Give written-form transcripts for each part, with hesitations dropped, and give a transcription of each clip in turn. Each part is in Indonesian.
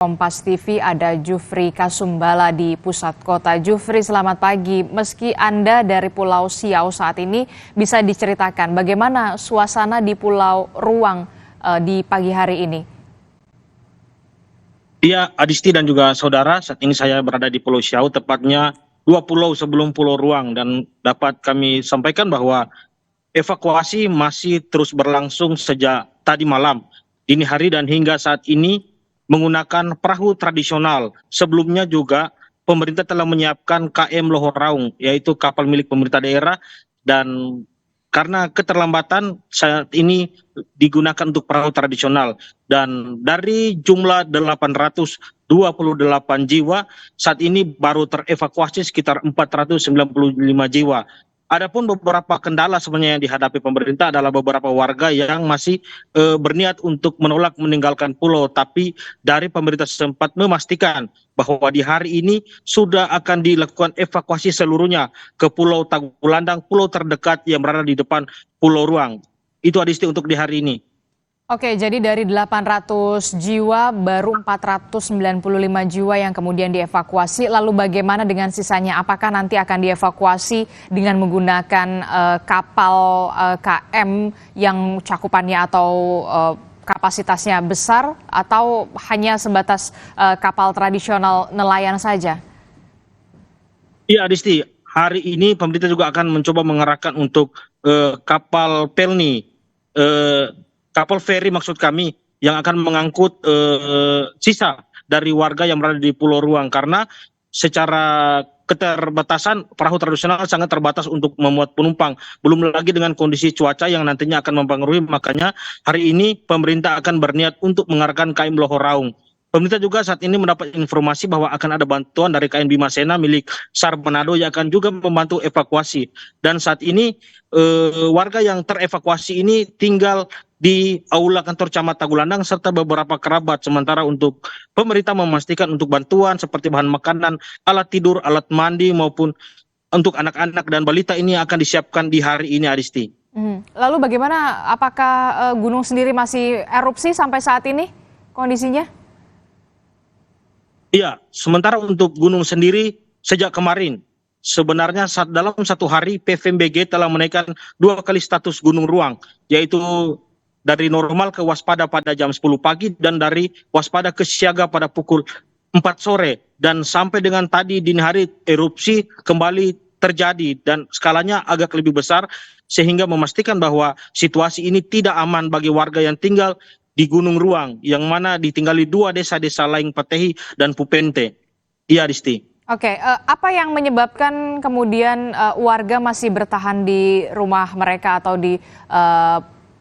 Kompas TV ada Jufri Kasumbala di pusat kota. Jufri, selamat pagi. Meski Anda dari Pulau Siau saat ini, bisa diceritakan bagaimana suasana di Pulau Ruang di pagi hari ini? Iya, Adisti dan juga saudara, saat ini saya berada di Pulau Siau, tepatnya 2 pulau sebelum Pulau Ruang, dan dapat kami sampaikan bahwa evakuasi masih terus berlangsung sejak tadi malam, dini hari, dan hingga saat ini menggunakan perahu tradisional. Sebelumnya juga pemerintah telah menyiapkan KM Lohor Raung, yaitu kapal milik pemerintah daerah, dan karena keterlambatan saat ini digunakan untuk perahu tradisional. Dan dari jumlah 828 jiwa, saat ini baru terevakuasi sekitar 495 jiwa. Adapun beberapa kendala sebenarnya yang dihadapi pemerintah adalah beberapa warga yang masih berniat untuk menolak meninggalkan pulau, tapi dari pemerintah setempat memastikan bahwa di hari ini sudah akan dilakukan evakuasi seluruhnya ke Pulau Tagulandang, pulau terdekat yang berada di depan Pulau Ruang. Itu Adisti untuk di hari ini. Oke, jadi dari 800 jiwa, baru 495 jiwa yang kemudian dievakuasi. Lalu bagaimana dengan sisanya? Apakah nanti akan dievakuasi dengan menggunakan kapal KM yang cakupannya atau kapasitasnya besar, atau hanya sebatas kapal tradisional nelayan saja? Iya Adisti, hari ini pemerintah juga akan mencoba mengerahkan untuk kapal pelni, kapal feri maksud kami, yang akan mengangkut sisa dari warga yang berada di Pulau Ruang, karena secara keterbatasan perahu tradisional sangat terbatas untuk memuat penumpang, belum lagi dengan kondisi cuaca yang nantinya akan mempengaruhi. Makanya hari ini pemerintah akan berniat untuk mengarahkan KM Lohor Raung. Pemerintah juga saat ini mendapat informasi bahwa akan ada bantuan dari KN Bimasena milik SAR Manado yang akan juga membantu evakuasi. Dan saat ini warga yang terevakuasi ini tinggal di aula kantor Camat Tagulandang serta beberapa kerabat. Sementara untuk pemerintah memastikan untuk bantuan seperti bahan makanan, alat tidur, alat mandi maupun untuk anak-anak dan balita ini akan disiapkan di hari ini, Adisti. Lalu bagaimana, apakah gunung sendiri masih erupsi sampai saat ini kondisinya? Iya, sementara untuk gunung sendiri sejak kemarin, sebenarnya dalam satu hari PVMBG telah menaikkan 2 kali status gunung ruang, yaitu dari normal ke waspada pada jam 10 pagi dan dari waspada ke siaga pada pukul 4 sore. Dan sampai dengan tadi dini hari erupsi kembali terjadi dan skalanya agak lebih besar, sehingga memastikan bahwa situasi ini tidak aman bagi warga yang tinggal di Gunung Ruang, yang mana ditinggali 2 desa-desa Laing Patehi dan Pupente. Iya, Disti. Oke, apa yang menyebabkan kemudian warga masih bertahan di rumah mereka atau di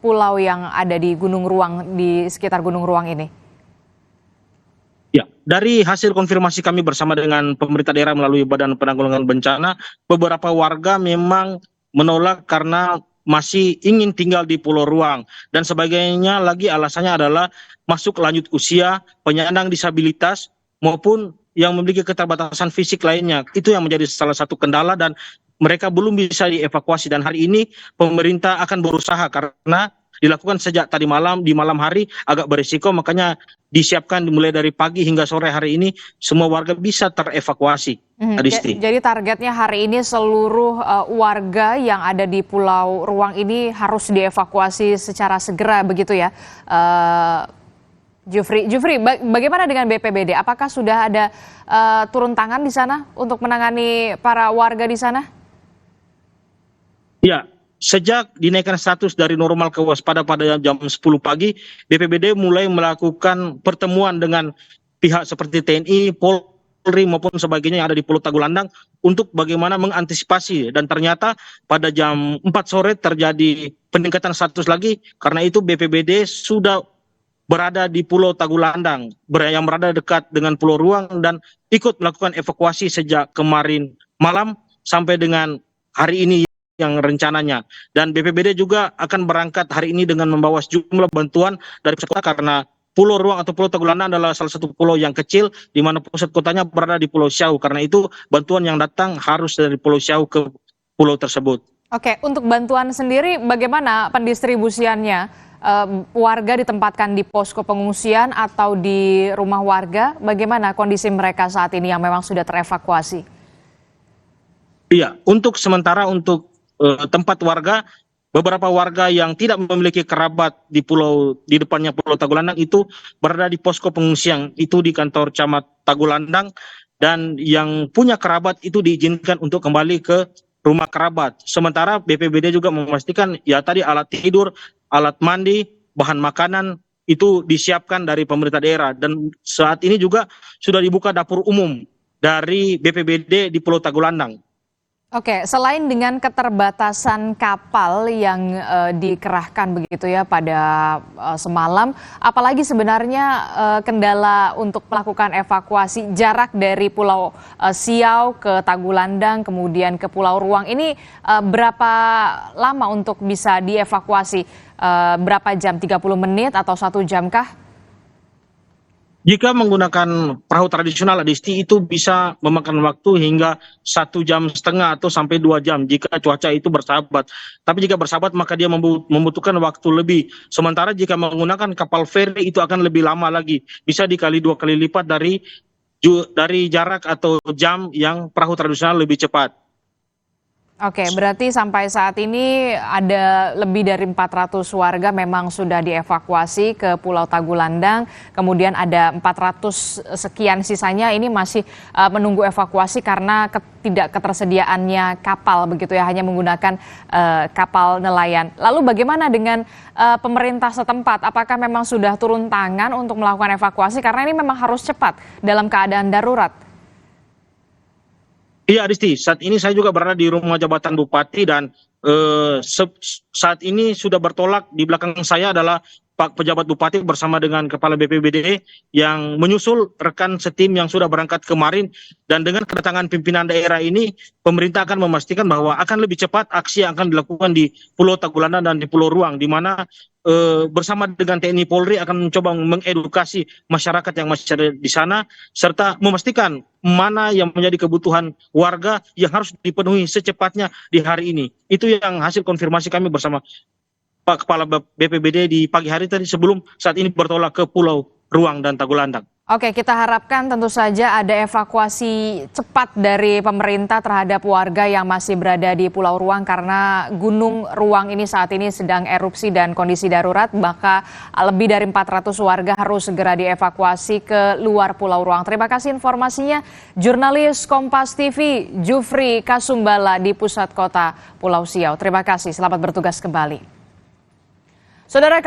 pulau yang ada di Gunung Ruang, di sekitar Gunung Ruang ini? Ya, dari hasil konfirmasi kami bersama dengan pemerintah daerah melalui Badan Penanggulangan Bencana, beberapa warga memang menolak karena masih ingin tinggal di Pulau Ruang, dan sebagainya lagi alasannya adalah masuk lanjut usia, penyandang disabilitas, maupun yang memiliki keterbatasan fisik lainnya. Itu yang menjadi salah satu kendala dan mereka belum bisa dievakuasi. Dan hari ini pemerintah akan berusaha karena dilakukan sejak tadi malam, di malam hari agak berisiko, makanya disiapkan mulai dari pagi hingga sore hari ini semua warga bisa terevakuasi. Jadi targetnya hari ini seluruh warga yang ada di Pulau Ruang ini harus dievakuasi secara segera begitu ya, Jufri. Bagaimana dengan BPBD? Apakah sudah ada turun tangan di sana untuk menangani para warga di sana? Ya, sejak dinaikkan status dari normal ke waspada pada jam 10 pagi, BPBD mulai melakukan pertemuan dengan pihak seperti TNI, Polri maupun sebagainya yang ada di Pulau Tagulandang untuk bagaimana mengantisipasi, dan ternyata pada jam 4 sore terjadi peningkatan status lagi. Karena itu BPBD sudah berada di Pulau Tagulandang yang berada dekat dengan Pulau Ruang dan ikut melakukan evakuasi sejak kemarin malam sampai dengan hari ini yang rencananya. Dan BPBD juga akan berangkat hari ini dengan membawa sejumlah bantuan dari pusat kota, karena Pulau Ruang atau Pulau Tagulandang adalah salah satu pulau yang kecil di mana pusat kotanya berada di Pulau Siau. Karena itu bantuan yang datang harus dari Pulau Siau ke pulau tersebut. Oke, untuk bantuan sendiri bagaimana pendistribusiannya? warga ditempatkan di posko pengungsian atau di rumah warga. Bagaimana kondisi mereka saat ini yang memang sudah terevakuasi? Iya, untuk sementara untuk tempat warga, beberapa warga yang tidak memiliki kerabat di depannya Pulau Tagulandang itu berada di posko pengungsian itu di kantor Camat Tagulandang, dan yang punya kerabat itu diizinkan untuk kembali ke rumah kerabat. Sementara BPBD juga memastikan ya tadi alat tidur, alat mandi, bahan makanan itu disiapkan dari pemerintah daerah, dan saat ini juga sudah dibuka dapur umum dari BPBD di Pulau Tagulandang. Oke, selain dengan keterbatasan kapal yang dikerahkan begitu ya pada semalam, apalagi sebenarnya kendala untuk melakukan evakuasi jarak dari Pulau Siau ke Tagulandang kemudian ke Pulau Ruang ini berapa lama untuk bisa dievakuasi? Berapa jam? 30 menit atau 1 jam kah? Jika menggunakan perahu tradisional, Adisti, itu bisa memakan waktu hingga 1,5 jam atau sampai 2 jam jika cuaca itu bersahabat. Tapi jika bersahabat maka dia membutuhkan waktu lebih. Sementara jika menggunakan kapal feri itu akan lebih lama lagi, bisa dikali 2 kali lipat dari jarak atau jam yang perahu tradisional lebih cepat. Oke, berarti sampai saat ini ada lebih dari 400 warga memang sudah dievakuasi ke Pulau Tagulandang, kemudian ada 400 sekian sisanya ini masih menunggu evakuasi karena tidak ketersediaannya kapal begitu ya, hanya menggunakan kapal nelayan. Lalu bagaimana dengan pemerintah setempat? Apakah memang sudah turun tangan untuk melakukan evakuasi karena ini memang harus cepat dalam keadaan darurat? Iya, Adisti, saat ini saya juga berada di rumah jabatan Bupati, dan saat ini sudah bertolak di belakang saya adalah Pak Pejabat Bupati bersama dengan Kepala BPBD yang menyusul rekan setim yang sudah berangkat kemarin. Dan dengan kedatangan pimpinan daerah ini, pemerintah akan memastikan bahwa akan lebih cepat aksi yang akan dilakukan di Pulau Tagulandang dan di Pulau Ruang, di mana bersama dengan TNI Polri akan mencoba mengedukasi masyarakat yang masih ada di sana, serta memastikan mana yang menjadi kebutuhan warga yang harus dipenuhi secepatnya di hari ini. Itu yang hasil konfirmasi kami bersama Pak Kepala BPBD di pagi hari tadi sebelum saat ini bertolak ke Pulau Ruang dan Tagulandang. Oke, kita harapkan tentu saja ada evakuasi cepat dari pemerintah terhadap warga yang masih berada di Pulau Ruang karena Gunung Ruang ini saat ini sedang erupsi dan kondisi darurat, maka lebih dari 400 warga harus segera dievakuasi ke luar Pulau Ruang. Terima kasih informasinya, jurnalis Kompas TV Jufri Kasumbala di pusat kota Pulau Siau. Terima kasih, selamat bertugas kembali. Saudara